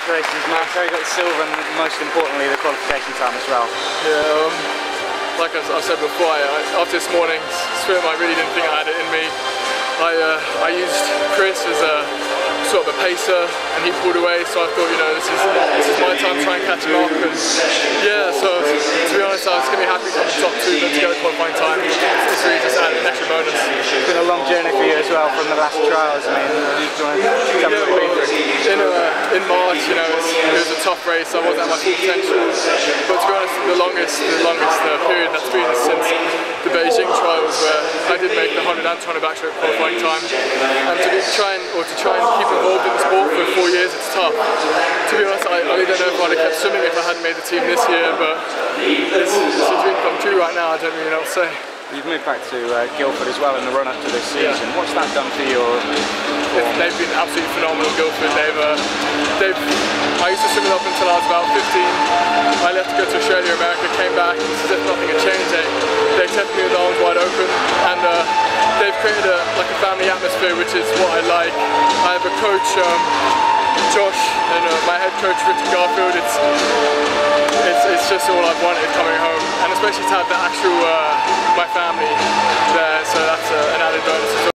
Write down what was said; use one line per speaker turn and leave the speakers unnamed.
Congratulations, Marco. You got the silver and most importantly the qualification time as well.
Yeah, like I said before, after this morning's swim I really didn't think I had it in me. I used Chris as a sort of a pacer and he pulled away, so I thought, you know, this is my time to try and catch him up. And yeah, so to be honest, I was going to be happy to come top two, but to get the qualifying time, it's really just added an extra bonus.
It's been a long journey for you as well from the last trials. I mean,
in March, you know, it was a tough race. I wasn't at my full potential, but to be honest, the longest period that's been since the Beijing trials, where I did make the 100 and 200 backstroke qualifying time, and to try and keep involved in the sport for 4 years, it's tough. To be honest, I really don't know if I'd have kept swimming if I hadn't made the team this year, but it's a dream come true right now. I don't really know what to say.
You've moved back to Guildford as well in the run-up to this season. Yeah. What's that done for your form?
They've been absolutely phenomenal, Guildford. I used to swim it up until I was about 15. I left to go to Australia, America, came back, and it's as if nothing had changed. They accepted me with arms wide open, and they've created a family atmosphere, which is what I like. I have a coach, Josh, and my head coach, Richard Garfield. It's just all I've wanted coming home, and especially to have the actual my family there, so that's an added bonus as well.